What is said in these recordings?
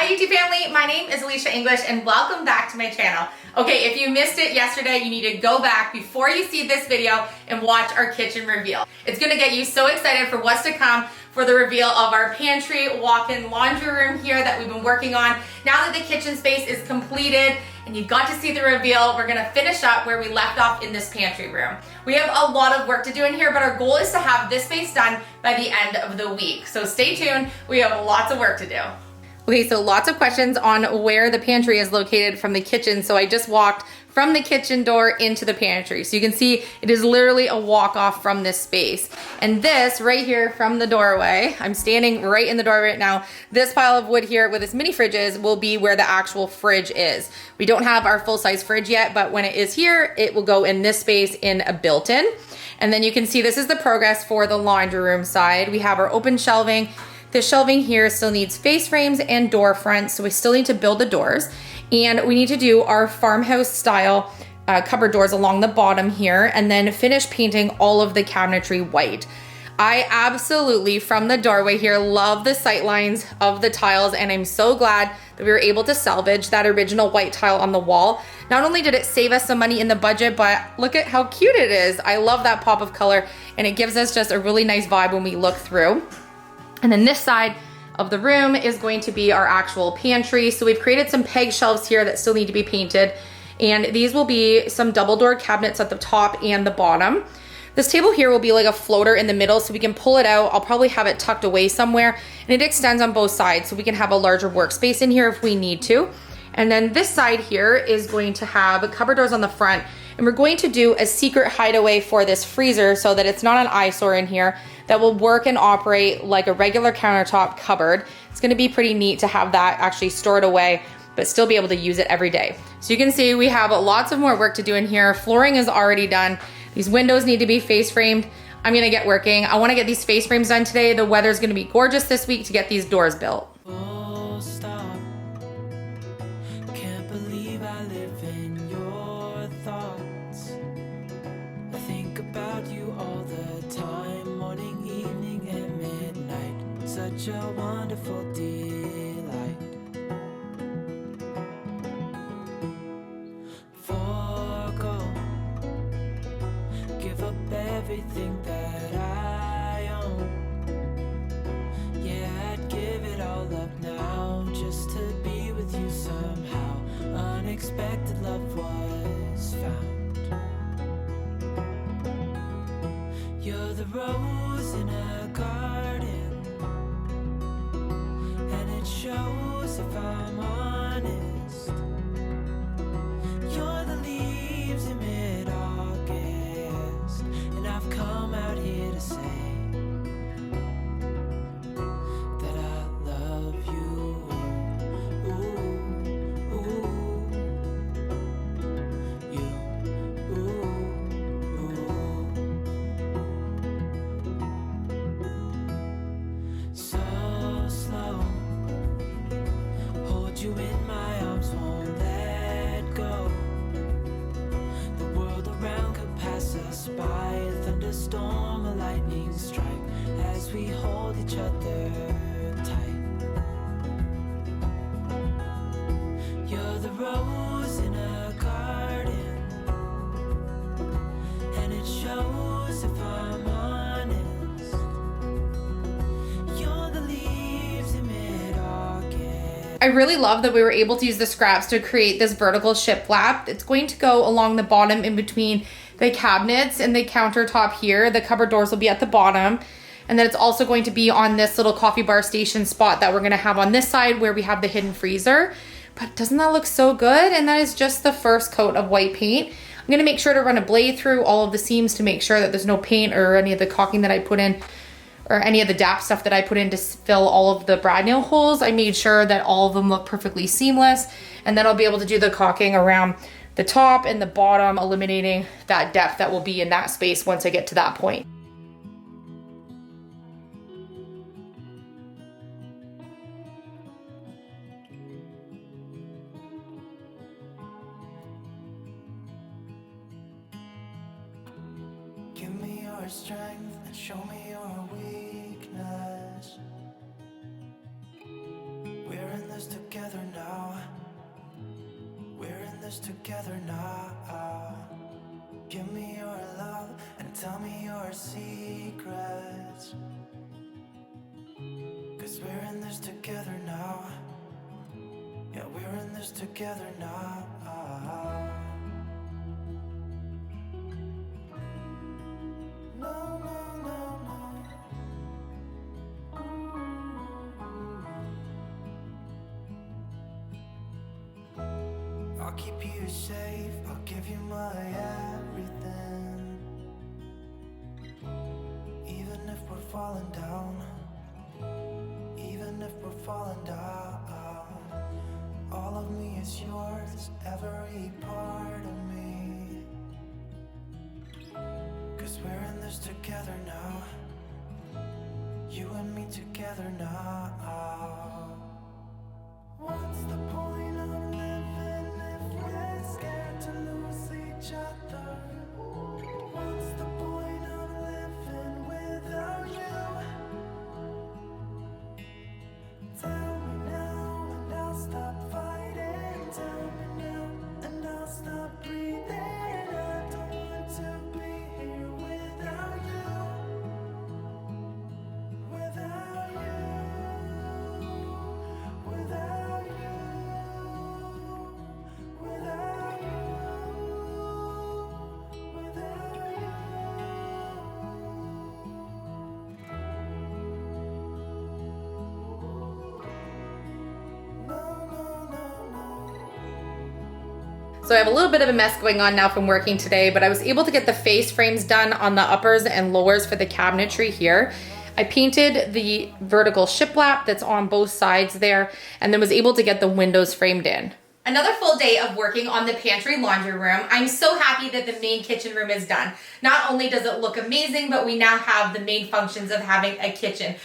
Hi YouTube family, my name is Elysia English and welcome back to my channel. Okay, if you missed it yesterday, you need to go back before you see this video and watch our kitchen reveal. It's gonna get you so excited for what's to come for the reveal of our pantry walk-in laundry room here that we've been working on. Now that the kitchen space is completed and you got to see the reveal, we're gonna finish up where we left off in this pantry room. We have a lot of work to do in here, but our goal is to have this space done by the end of the week. So stay tuned, we have lots of work to do. Okay, so lots of questions on where the pantry is located from the kitchen. So I just walked from the kitchen door into the pantry. So you can see it is literally a walk off from this space. And this right here from the doorway, I'm standing right in the doorway right now. This pile of wood here with its mini fridges will be where the actual fridge is. We don't have our full size fridge yet, but when it is here, it will go in this space in a built-in. And then you can see this is the progress for the laundry room side. We have our open shelving. The shelving here still needs face frames and door fronts, so we still need to build the doors. And we need to do our farmhouse style cupboard doors along the bottom here and then finish painting all of the cabinetry white. I absolutely, from the doorway here, love the sight lines of the tiles, and I'm so glad that we were able to salvage that original white tile on the wall. Not only did it save us some money in the budget, but look at how cute it is. I love that pop of color, and it gives us just a really nice vibe when we look through. And then this side of the room is going to be our actual pantry. So we've created some peg shelves here that still need to be painted. And these will be some double door cabinets at the top and the bottom. This table here will be like a floater in the middle so we can pull it out. I'll probably have it tucked away somewhere, and it extends on both sides so we can have a larger workspace in here if we need to. And then this side here is going to have cupboard doors on the front, and we're going to do a secret hideaway for this freezer so that it's not an eyesore in here, that will work and operate like a regular countertop cupboard. It's gonna be pretty neat to have that actually stored away, but still be able to use it every day. So you can see we have lots of more work to do in here. Flooring is already done. These windows need to be face framed. I'm gonna get working. I wanna get these face frames done today. The weather's gonna be gorgeous this week to get these doors built. Such a wonderful delight. Forgo, give up everything that I own. Yeah, I'd give it all up now just to be with you somehow. Unexpected love was found. You're the rose in a garden, shows if I'm honest. You're the leaves in mid-August, and I've come out here to say that I love you. Ooh, ooh, you, ooh, ooh. So slow, you in my arms, won't let go. The world around could pass us by, a thunderstorm, a lightning strike, as we hold each other tight. You're the rose in a garden, and it shows if I'm honest. You're the leaves in mid-August. I really love that we were able to use the scraps to create this vertical shiplap. It's going to go along the bottom in between the cabinets and the countertop here. The cupboard doors will be at the bottom. And then it's also going to be on this little coffee bar station spot that we're gonna have on this side where we have the hidden freezer. But doesn't that look so good? And that is just the first coat of white paint. I'm gonna make sure to run a blade through all of the seams to make sure that there's no paint or any of the caulking that I put in, or any of the DAP stuff that I put in to fill all of the brad nail holes. I made sure that all of them look perfectly seamless, and then I'll be able to do the caulking around the top and the bottom, eliminating that depth that will be in that space once I get to that point. Give me your strength and show me your weakness. We're in this together. this together now. Give me your love and tell me your secrets. 'Cause we're in this together now. Yeah, we're in this together now. No, no, no, no. I'll keep you safe, I'll give you my everything. Even if we're falling down, even if we're falling down, all of me is yours, every part of me. 'Cause we're in this together now. You and me together now. What's the point of living if we're scared to lose each other? What's the point of living without you? Tell me now and I'll stop fighting. Tell me now and I'll stop breathing. I don't want to be here without you. Without you. Without you. Without you. Without you. So I have a little bit of a mess going on now from working today, but I was able to get the face frames done on the uppers and lowers for the cabinetry here. I painted the vertical shiplap that's on both sides there, and then was able to get the windows framed in. Another full day of working on the pantry laundry room. I'm so happy that the main kitchen room is done. Not only does it look amazing, but we now have the main functions of having a kitchen.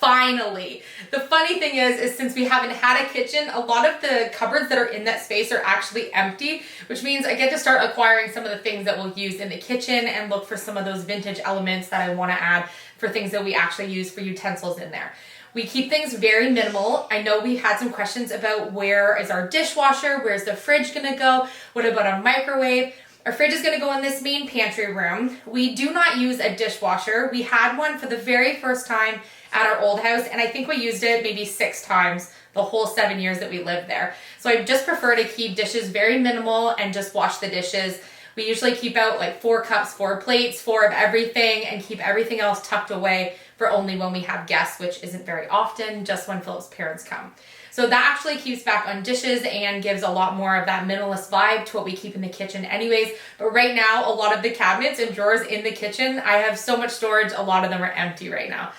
Finally. The funny thing is since we haven't had a kitchen, a lot of the cupboards that are in that space are actually empty, which means I get to start acquiring some of the things that we'll use in the kitchen and look for some of those vintage elements that I want to add for things that we actually use for utensils in there. We keep things very minimal. I know we had some questions about where is our dishwasher, where's the fridge gonna go, what about a microwave? Our fridge is gonna go in this main pantry room. We do not use a dishwasher. We had one for the very first time at our old house, and I think we used it maybe 6 times the whole 7 years that we lived there. So I just prefer to keep dishes very minimal and just wash the dishes. We usually keep out like 4 cups, 4 plates, 4 of everything, and keep everything else tucked away for only when we have guests, which isn't very often, just when Philip's parents come. So that actually keeps back on dishes and gives a lot more of that minimalist vibe to what we keep in the kitchen anyways. But right now, a lot of the cabinets and drawers in the kitchen, I have so much storage, a lot of them are empty right now.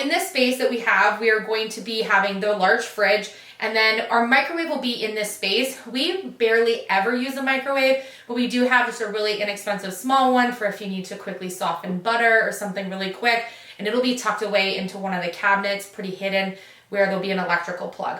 In this space that we are going to be having the large fridge, and then our microwave will be in this space. We barely ever use a microwave, but we do have just a really inexpensive small one for if you need to quickly soften butter or something really quick, and it'll be tucked away into one of the cabinets, pretty hidden, where there'll be an electrical plug.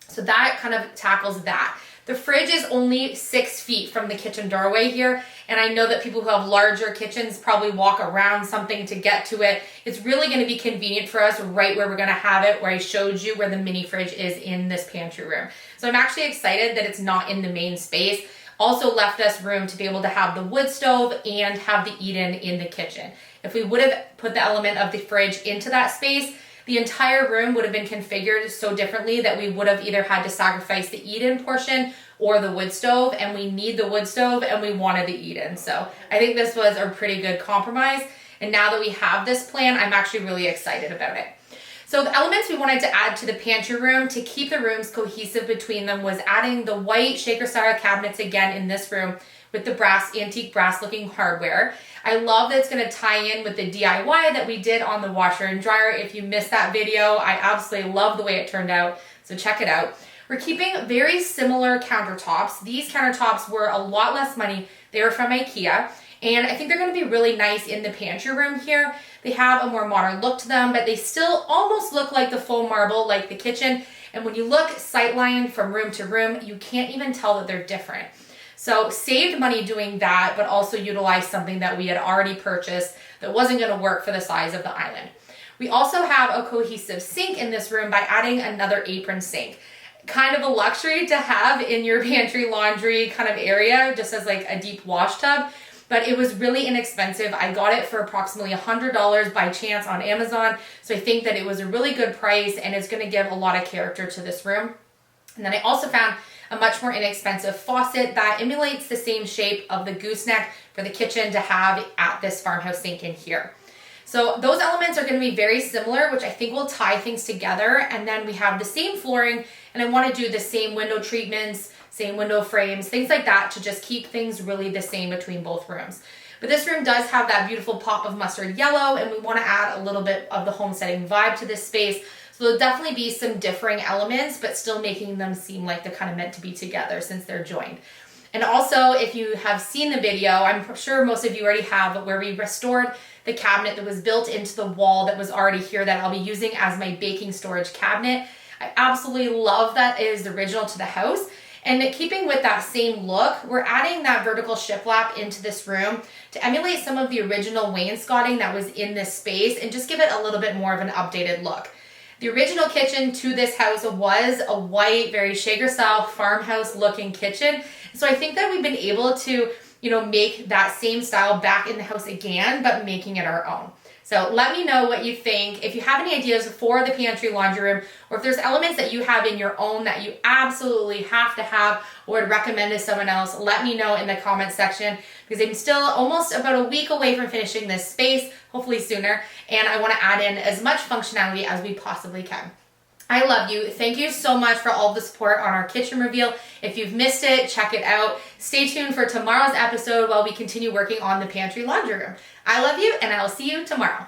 So that kind of tackles that. The fridge is only 6 feet from the kitchen doorway here, and I know that people who have larger kitchens probably walk around something to get to it. It's really going to be convenient for us right where we're going to have it, where I showed you where the mini fridge is in this pantry room. So I'm actually excited that it's not in the main space. Also left us room to be able to have the wood stove and have the eat-in in the kitchen. If we would have put the element of the fridge into that space, the entire room would have been configured so differently that we would have either had to sacrifice the eat-in portion or the wood stove, and we need the wood stove and we wanted the eat-in. So I think this was a pretty good compromise, and now that we have this plan, I'm actually really excited about it. So the elements we wanted to add to the pantry room to keep the rooms cohesive between them was adding the white shaker style cabinets again in this room with the antique brass looking hardware. I love that it's going to tie in with the DIY that we did on the washer and dryer. If you missed that video, I absolutely love the way it turned out, so check it out. We're keeping very similar countertops. These countertops were a lot less money. They were from IKEA, and I think they're going to be really nice in the pantry room here. They have a more modern look to them, but they still almost look like the faux marble like the kitchen, and when you look sightline from room to room, you can't even tell that they're different. So saved money doing that, but also utilized something that we had already purchased that wasn't going to work for the size of the island. We also have a cohesive sink in this room by adding another apron sink. kind of a luxury to have in your pantry laundry kind of area, just as like a deep wash tub. But it was really inexpensive. I got it for approximately $100 by chance on Amazon. So I think that it was a really good price, and it's gonna give a lot of character to this room. And then I also found a much more inexpensive faucet that emulates the same shape of the gooseneck for the kitchen to have at this farmhouse sink in here. So those elements are going to be very similar, which I think will tie things together. And then we have the same flooring, and I want to do the same window treatments, same window frames, things like that, to just keep things really the same between both rooms. But this room does have that beautiful pop of mustard yellow, and we want to add a little bit of the homesteading vibe to this space. So there'll definitely be some differing elements, but still making them seem like they're kind of meant to be together since they're joined. And also, if you have seen the video, I'm sure most of you already have, where we restored the cabinet that was built into the wall that was already here that I'll be using as my baking storage cabinet. I absolutely love that it is original to the house. And keeping with that same look, we're adding that vertical shiplap into this room to emulate some of the original wainscoting that was in this space and just give it a little bit more of an updated look. The original kitchen to this house was a white, very Shaker style farmhouse looking kitchen. So I think that we've been able to, make that same style back in the house again, but making it our own. So let me know what you think. If you have any ideas for the pantry laundry room, or if there's elements that you have in your own that you absolutely have to have or would recommend to someone else, let me know in the comments section, because I'm still almost about a week away from finishing this space, hopefully sooner, and I want to add in as much functionality as we possibly can. I love you. Thank you so much for all the support on our kitchen reveal. If you've missed it, check it out. Stay tuned for tomorrow's episode while we continue working on the pantry laundry room. I love you, and I'll see you tomorrow.